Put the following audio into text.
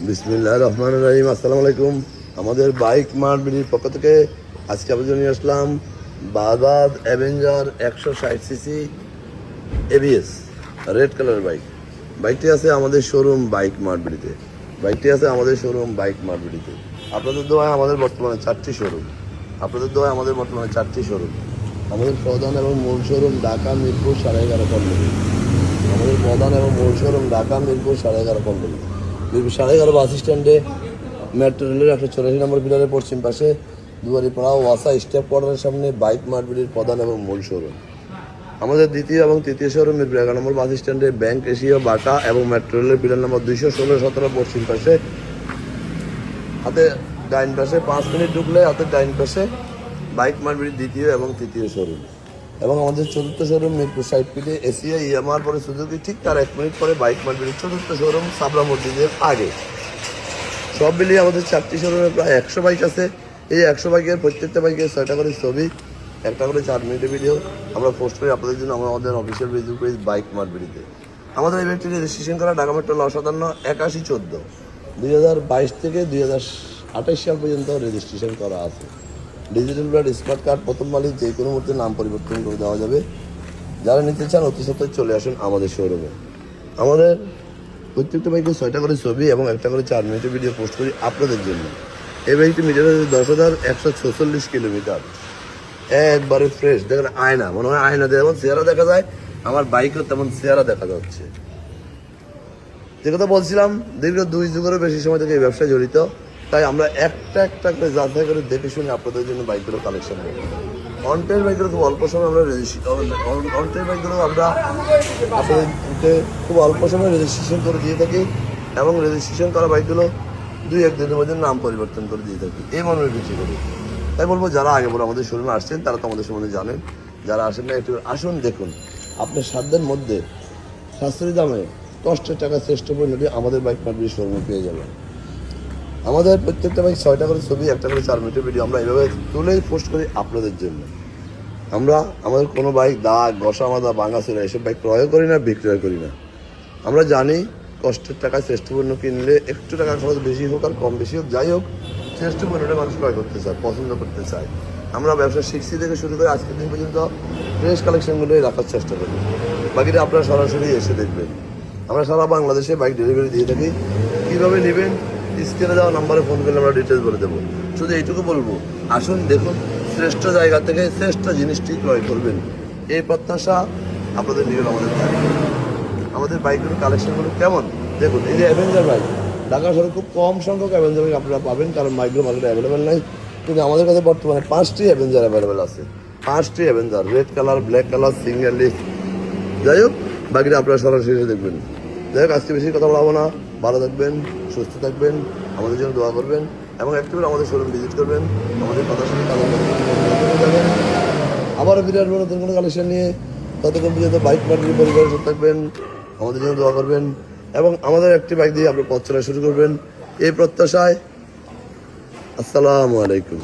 বিসমিল্লাহির রহমানির রহিম। আসসালামু আলাইকুম। আমাদের বাইক মার্ট বিডির পক্ষ থেকে আজকে আপনাদের নিয়ে আসলাম Bajaj Avenger 160 CC ABS red colour bike. বাইকটি আছে আমাদের শোরুম বাইক মার্ট বিডিতে। আপনাদের দোয়ায় আমাদের বর্তমানে 4টি শোরুম। আমাদের প্রধান এবং মূল শোরুম ঢাকা মিরপুর 11.5 পল্লবী। মিরপুর 11.5 বাস স্ট্যান্ডে মেট্রো রেলের 184 নম্বর পিলারের পশ্চিম পাশে দুয়ারিপাড়া ওয়াসা স্টেপ কোয়ার্টারের সামনে বাইক মার্কেটের প্রধান এবং মূল শোরুম। আমাদের দ্বিতীয় এবং তৃতীয় শোরুম মিরপুর 11 নম্বর বাস স্ট্যান্ডে ব্যাংক এশিয়া বাটা এবং মেট্রো রেলের পিলার নম্বর 216-17 পশ্চিম পাশে হাতে ডাইন পাশে 5 মিনিট ঢুকলে হাতে ডাইন পাশে বাইক মার্কেটের দ্বিতীয় এবং তৃতীয় শোরুম। এবং আমাদের চতুর্থ শোরুম মিরপুর 60 ফিটে এশিয়া ইয়ামার পরে সুজুকি, ঠিক তার 1 মিনিট পরে বাইক মার্কেটের চতুর্থ শোরুম সাবরা মসজিদের আগে। সব মিলিয়ে আমাদের 4টি শোরুমে প্রায় 100 বাইক আছে। এই 100 বাইকের প্রত্যেকটা বাইকের 6টা করে ছবি, একটা করে 4 মিনিটের ভিডিও আমরা পোস্ট করি আপনাদের জন্য আমাদের official Facebook page bike mart বিডিতে। আমাদের এই বাইকটি রেজিস্ট্রেশন করা ঢাকা মেট্রো 8114 2022 থেকে 2028 সাল পর্যন্ত রেজিস্ট্রেশন করা আছে। ডিজিটাল প্লেট স্মার্ট কার্ড, প্রথম মালিক যে কোনো মুহূর্তে নাম পরিবর্তন করে দেওয়া যাবে। যারা নিতে চান অতি সত্ত্বর চলে আসুন আমাদের শোরুমে। আমাদের প্রত্যেকটা বাইকে 6টা করে ছবি এবং একটা করে 4 মিনিটের ভিডিও পোস্ট করি আপনাদের জন্য। এই বাইকটি মিটার 10,146 কিলোমিটার, একবারে ফ্রেশ। দেখেন আয়না, মনে হয় আয়না যেমন চেহারা দেখা যায় আমার বাইকেও তেমন চেহারা দেখা যাচ্ছে। যে কথা বলছিলাম, দীর্ঘ 2 যুগেরও বেশি সময় থেকে এই ব্যবসায় জড়িত, তাই আমরা একটা করে যাচাই করে দেখে শুনে আপনাদের জন্য বাইকগুলো কালেকশন করি। অনটের বাইকগুলো খুব অল্প সময় আমরা আপনাদেরকে খুব অল্প সময় রেজিস্ট্রেশন করে দিয়ে থাকি এবং রেজিস্ট্রেশন করা বাইকগুলো 2-1 দিনের মধ্যে নাম পরিবর্তন করে দিয়ে থাকি, এই মনের বিক্রি করি। তাই বলবো যারা আগে বলে আমাদের শোরুমে আসছেন তারা তো আমাদের সম্বন্ধে জানেন, যারা আসেন না একটু আসুন, দেখুন। আপনার সাধ্যের মধ্যে সাশ্রয়ী দামে কষ্টের টাকা শ্রেষ্ঠ পণ্যটি আমাদের বাইক মার্কেট শোরুমে পেয়ে যাবেন। আমাদের প্রত্যেকটা বাইক 6টা করে ছবি, একটা করে 4 মিনিটের ভিডিও আমরা এইভাবে তুলেই পোস্ট করি আপনাদের জন্য। আমরা আমাদের কোনো বাইক দাগ, ঘষা মাজা, ভাঙাচোরা এসব বাইক ক্রয় করি না, বিক্রয় করি না। আমরা জানি কষ্টের টাকায় শ্রেষ্ঠ পণ্য কিনলে একটু টাকা খরচ বেশি হোক আর কম বেশি হোক, যাই হোক শ্রেষ্ঠ পণ্যটা মানুষ ক্রয় করতে চায়, পছন্দ করতে চায়। আমরা ব্যবসা শিখছি থেকে শুরু করে আজকের দিন পর্যন্ত ফ্রেশ কালেকশনগুলোই রাখার চেষ্টা করি। বাকিটা আপনারা সরাসরি এসে দেখবেন। আমরা সারা বাংলাদেশে বাইক ডেলিভারি দিয়ে থাকি। কীভাবে নেবেন স্ক্রিনে দেওয়া নাম্বারে ফোন করলে আমরা ডিটেলস বলে দেবো। শুধু এইটুকু বলবো, আসুন দেখুন, শ্রেষ্ঠ জায়গা থেকে শ্রেষ্ঠ জিনিসটি ক্রয় করবেন, এই প্রত্যাশা আপনাদের নিয়ে আমাদের থাকে। আমাদের বাইকের কালেকশনগুলো কেমন দেখুন। এই যে অ্যাভেঞ্জার বাইক, ঢাকা শহরে খুব কম সংখ্যক অ্যাভেঞ্জার বাইক আপনারা পাবেন, কারণ বাইকগুলো মার্কেটে অ্যাভেলেবেল নাই। কিন্তু আমাদের কাছে বর্তমানে 5টি অ্যাভেঞ্জার অ্যাভেলেবেল আছে। 5টি Avenger, red colour, black colour, single leaf. যাই হোক, বাকিটা আপনারা সরাসরি দেখবেন। যাই হোক, আজকে বেশি কথা বলাবো না। ভালো থাকবেন, সুস্থ থাকবেন, আমাদের জন্য দোয়া করবেন এবং একটু আমাদের শোরুম ভিজিট করবেন। আমাদের কথা শুনে যাবেন। আবারও বিরাট বড় নতুন কোনো কালেকশন নিয়ে, ততক্ষণ পর্যন্ত বাইক মার্কেটের পরিবারের সাথে থাকবেন, আমাদের জন্য দোয়া করবেন এবং আমাদের একটি বাইক দিয়ে আপনি পথ চলা শুরু করবেন, এই প্রত্যাশায়। আসসালামু আলাইকুম।